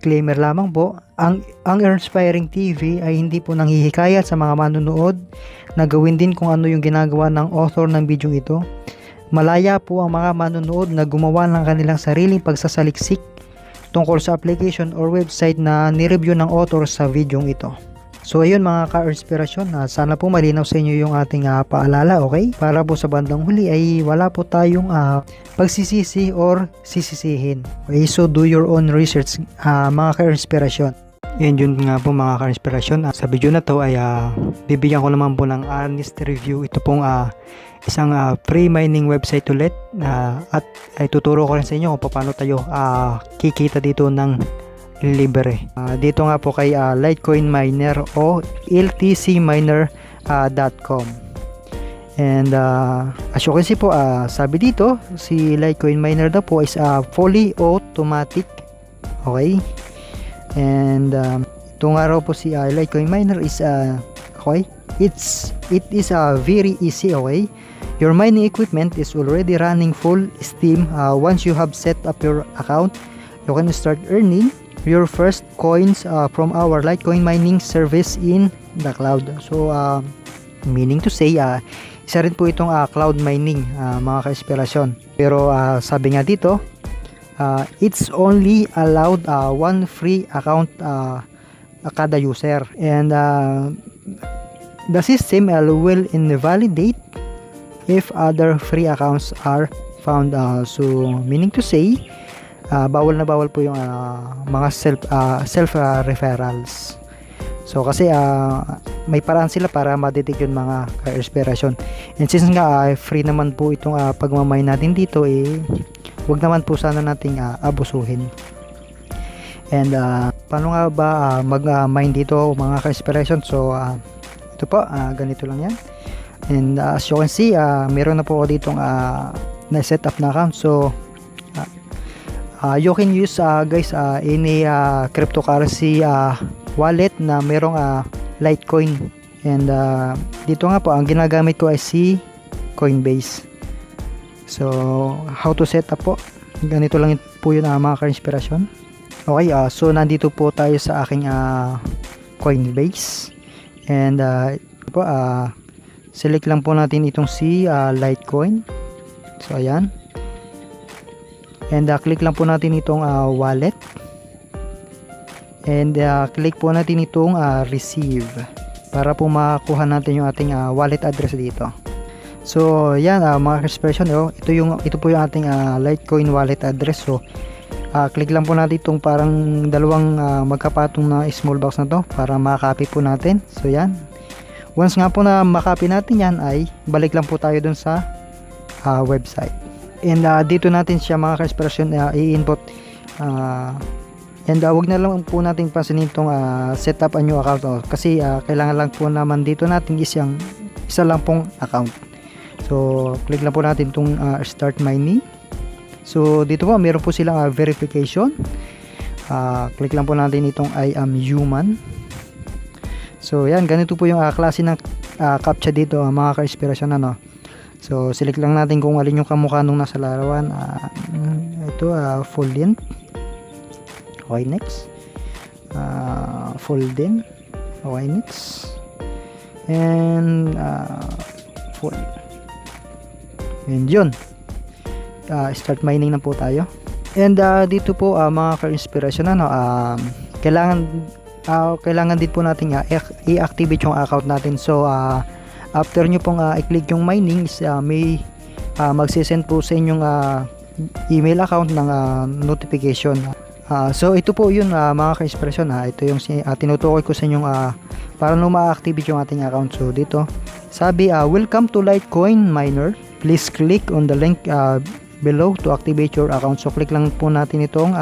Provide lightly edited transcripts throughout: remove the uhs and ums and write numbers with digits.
disclaimer lamang po, ang EARNspiringTv ay hindi po nanghihikayat sa mga manonood na gawin din kung ano yung ginagawa ng author ng video ito. Malaya po ang mga manonood na gumawa ng kanilang sariling pagsasaliksik tungkol sa application or website na nireview ng author sa video ito. So ayun mga ka-inspirasyon, sana po malinaw sa inyo yung ating paalala, okay? Para po sa bandang huli ay wala po tayong pagsisisi or sisisihin. Okay, so do your own research mga ka-inspirasyon. And yun nga po mga ka-inspirasyon, sa video na to ay bibigyan ko naman po ng honest review. Ito pong isang free mining website ulit at ay tuturo ko rin sa inyo kung paano tayo kikita dito ng libre. Dito nga po kay Litecoin miner o ltcminer.com. And as you can see po, sabi dito si Litecoin miner daw po is fully automatic. Okay, and ito nga raw po si Litecoin miner is okay, it is very easy. Okay, your mining equipment is already running full steam. Once you have set up your account, you can start earning your first coins from our Litecoin mining service in the cloud. So meaning to say, isa rin po itong cloud mining mga ka-inspirasyon. Pero sabi nga dito, it's only allowed one free account kada user, and the system will invalidate if other free accounts are found. So meaning to say, bawal na bawal po yung mga self referrals. So kasi may paraan sila para ma-detect yung mga ka-inspirasyon. And since nga free naman po itong pagmamay natin dito, wag naman po sana nating abusuhin. And paano nga ba mag-mine dito mga ka-inspirasyon? So ito po, ganito lang yan. And as you can see, meron na po ako ditong na-set up na account. So you can use guys any cryptocurrency wallet na merong Litecoin. And dito nga po ang ginagamit ko ay si Coinbase. So how to set up po, ganito lang po yun mga ka-inspirasyon. Okay, so nandito po tayo sa aking Coinbase, and po select lang po natin itong si Litecoin. So ayan, and click lang po natin itong wallet, and click po natin itong receive para po makakuha natin yung ating wallet address dito. So yan mga ka-inspirasyon, ito po yung ating Litecoin wallet address. So click lang po natin itong parang dalawang magkapatong na small box na to para makakopy po natin. So yan, once nga po na makopy natin yan, ay balik lang po tayo dun sa website. And dito natin siya mga ka-inspirasyon i-input, and wag na lang po natin pansinin itong set up a new account, kasi kailangan lang po naman dito natin isa lang pong account. So click lang po natin itong start mining. So dito po meron po silang verification. Click lang po natin itong I am human. So yan, ganito po yung klase ng captcha dito mga ka-inspirasyon. So select lang natin kung alin yung kamukha nung nasa larawan. Ito full length. Okay, next. Full din. Okay, next. And full. And yun, start mining na po tayo. And dito po mga ka-inspirasyon, kailangan din po natin i-activate yung account natin. So after nyo pong i-click yung mining, may magsisend po sa inyong email account ng notification. So ito po yun mga ka-inspirasyon. Ito yung tinutukoy ko sa inyong para nung ma-activate yung ating account. So dito sabi, welcome to Litecoin miner, please click on the link below to activate your account. So click lang po natin itong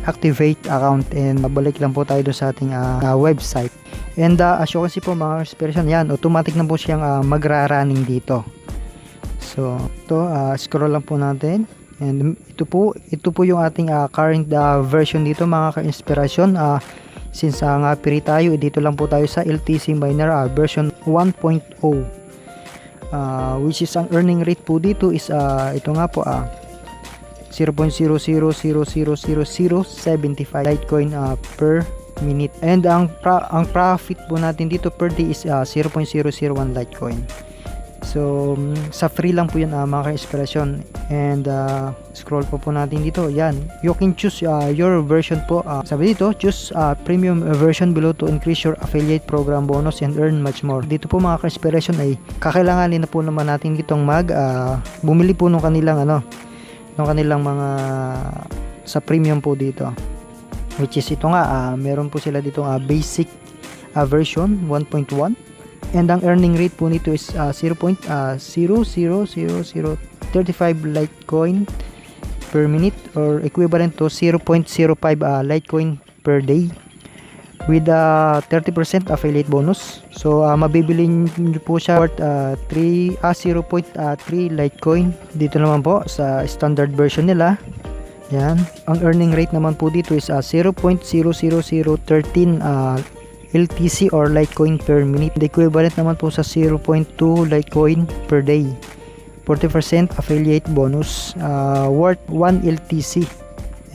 activate account, and babalik lang po tayo doon sa ating website. And as you can see po mga inspiration, yan, automatic na po siyang magra-running dito. So ito, scroll lang po natin, and ito po yung ating current version dito mga ka-inspirasyon. Since nga free tayo, dito lang po tayo sa LTC miner version 1.0. Which is ang earning rate po dito is ito nga po 0.0000075 Litecoin per minute. And ang profit po natin dito per day is 0.001 Litecoin. So sa free lang po yan mga ka-inspirasyon. And scroll po natin dito. Yan, you can choose your version po. Sabi dito, choose premium version below to increase your affiliate program bonus and earn much more. Dito po mga ka-inspirasyon ay kakailanganin na po naman natin ditong bumili po nung kanilang mga sa premium po dito, which is ito nga, meron po sila dito basic version 1.1, and ang earning rate po nito is 0.00035 Litecoin per minute, or equivalent to 0.05 Litecoin per day, with 30% affiliate bonus. So mabibili nyo po siya worth 0.3 Litecoin. Dito naman po sa standard version nila. Yan, ang earning rate naman po dito is 0.00013 LTC or Litecoin per minute. The equivalent naman po sa 0.2 Litecoin per day. 40% affiliate bonus, worth 1 LTC.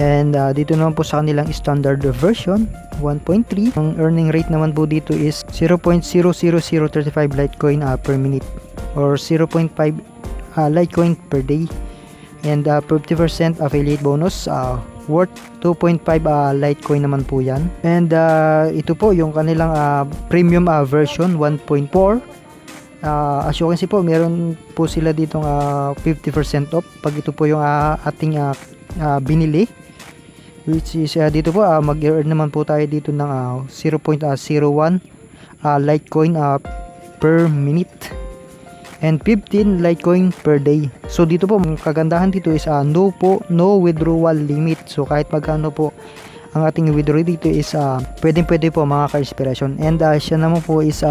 And dito naman po sa kanilang standard version 1.3, ang earning rate naman po dito is 0.00035 Litecoin per minute, or 0.5 Litecoin per day. And 50% affiliate bonus, worth 2.5 Litecoin naman po yan. And ito po yung kanilang premium version 1.4. As you can see po, meron po sila ditong 50% off pag ito po yung ating binili, which is dito po mag-earn naman po tayo dito ng 0.01 Litecoin per minute and 15 Litecoin per day. So dito po, ang kagandahan dito is no withdrawal limit. So kahit magkano po ang ating withdraw dito is pwede po mga ka-inspirasyon. And siya naman po is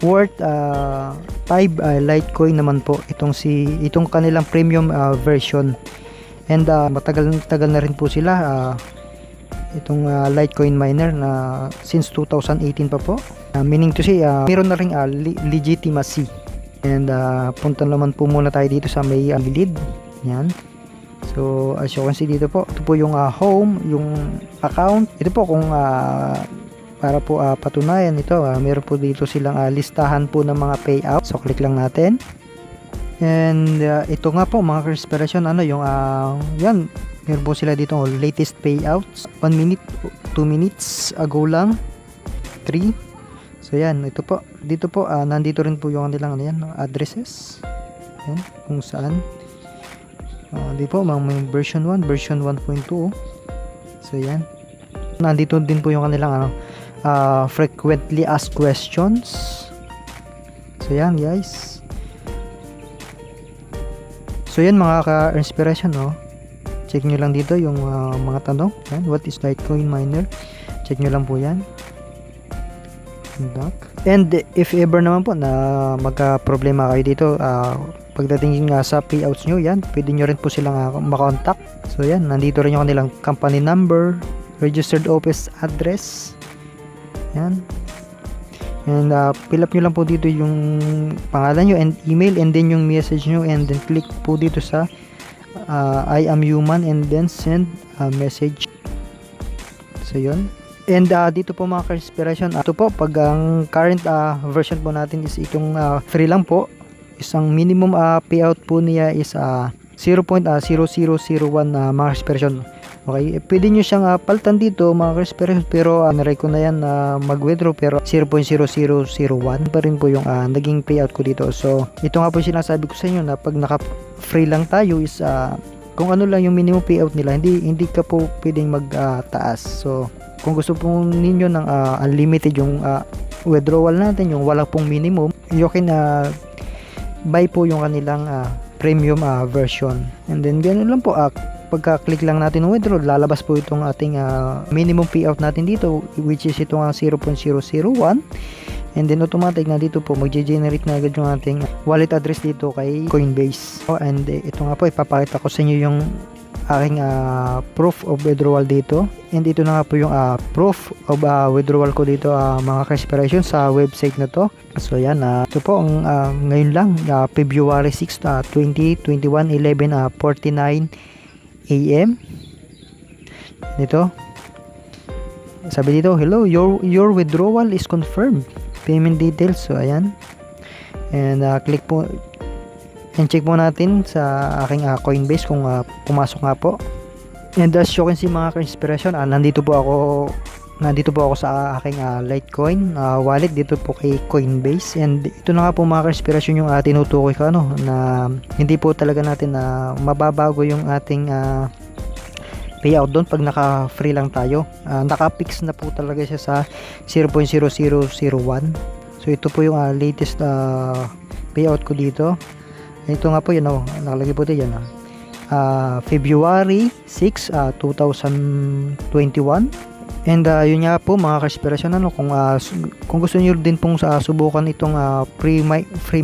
worth 5 Litecoin naman po itong kanilang premium version. And matagal na rin po sila itong Litecoin miner na since 2018 pa po, meaning to say meron na ring legitimacy. And punta naman po muna tayo dito sa may lead. Yan. So as you can see dito po, ito po yung home, yung account. Ito po kung para po patunayan ito, meron po dito silang listahan po ng mga payout. So click lang natin. And ito nga po mga ka-inspirasyon, yung yan, meron po sila dito latest payouts, 1 minute, 2 minutes ago lang, 3. So yan, ito po, dito po nandito rin po yung kanilang addresses. Yan, kung saan dito po may version 1, version 1.2. So yan, nandito din po yung kanilang frequently asked questions. So yan guys. So yan mga ka-inspiration, check nyo lang dito yung mga tanong. Yan, what is Litecoin miner? Check nyo lang po yan. And if ever naman po na magka-problema kayo dito pagdating sa payouts nyo, yan, pwede nyo rin po silang makontak. So yan, nandito rin yung kanilang company number, registered office address. Yan. And fill up nyo lang po dito yung pangalan nyo and email, and then yung message nyo, and then click po dito sa I am human, and then send a message. So yun. And dito po mga ka-inspirasyon, ito po pag ang current version po natin is itong free lang po, isang minimum payout po niya is 0.0001 mga ka-inspirasyon. Okay, pwede nyo siyang palitan dito mga ka-inspirasyon, pero naray ko na yan mag-withdraw, pero 0.0001 pa rin po yung naging payout ko dito. So ito nga po sinasabi ko sa inyo na pag naka-free lang tayo is kung ano lang yung minimum payout nila, hindi ka po pwedeng magtaas. So kung gusto po ninyo ng unlimited yung withdrawal natin, yung wala pong minimum, you can buy po yung kanilang premium version. And then ganoon lang po, pagka-click lang natin ng withdraw, lalabas po itong ating minimum payout natin dito, which is itong 0.001. And then automatic na dito po magge-generate na agad yung ating wallet address dito kay Coinbase. And ito nga po, ipapakita ko sa inyo yung aking proof of withdrawal dito. And ito na nga po yung proof of withdrawal ko dito mga ka-inspiration sa website na to. So yan, ito po ang ngayon lang, February 6, 2021, 11:49 AM. Dito. Sabi dito, hello, your withdrawal is confirmed. Payment details. So, ayan. And click po and check po natin sa aking Coinbase kung pumasok nga po. And as you can see mga ka-inspirasyon, nandito po ako sa aking Litecoin wallet dito po kay Coinbase. And ito na nga po mga ka-inspirasyon yung tinutukoy ko na hindi po talaga natin mababago yung ating payout doon pag naka-free lang tayo. Naka-fix na po talaga siya sa 0.0001. So ito po yung latest payout ko dito. Ito nga po yun, nakalagay po dito yan. February 6, 2021. And yun nga po mga ka-inspirasyon, kung gusto niyo din pong subukan itong free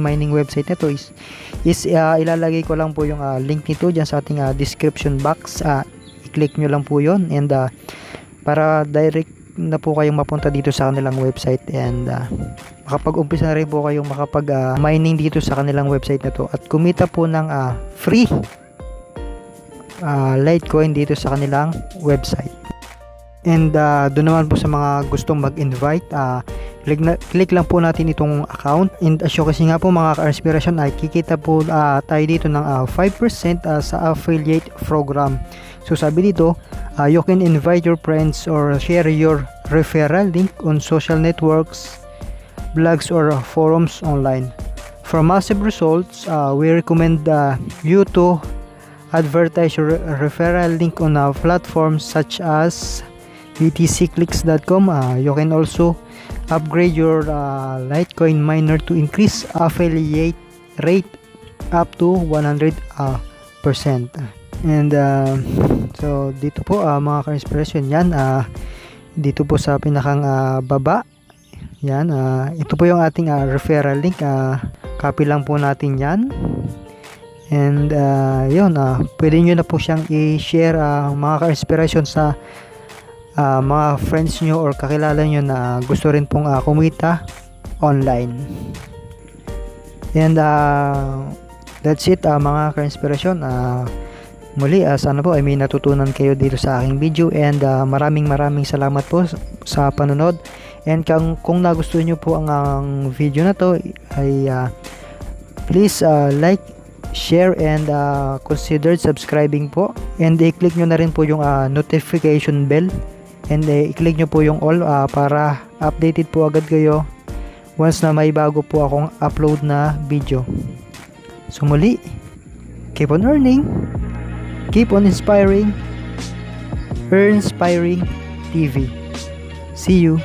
mining website nito is ilalagay ko lang po yung link nito dyan sa ating description box. I-click nyo lang po yun, and para direct na po kayong mapunta dito sa kanilang website, and makapag-umpisa na rin po kayong mining dito sa kanilang website na to at kumita po ng free Litecoin dito sa kanilang website. And doon naman po sa mga gustong mag-invite, click lang po natin itong account. And as you kasi nga po mga ka-inspirasyon, ay kikita po tayo dito ng 5% sa affiliate program. So sabi dito, you can invite your friends or share your referral link on social networks, blogs or forums online. For massive results, we recommend you to advertise your referral link on platforms such as btcclicks.com. You can also upgrade your Litecoin miner to increase affiliate rate up to 100%. And so dito po mga ka-inspirasyon, yan dito po sa pinakang baba, yan ito po yung ating referral link. Copy lang po natin yan, and yun, pwede nyo na po siyang i-share mga ka-inspirasyon sa mga friends nyo or kakilala nyo na gusto rin pong kumita online. And that's it mga ka-inspirasyon. Muli, sana po ay may natutunan kayo dito sa aking video, and maraming salamat po sa panonood. And kung nagustuhan nyo po ang video na to, ay please like, share, and consider subscribing po, and i-click nyo na rin po yung notification bell, and i-click nyo po yung all para updated po agad kayo once na may bago po akong upload na video. So muli, keep on earning, keep on inspiring. EARNspiringTv. See you.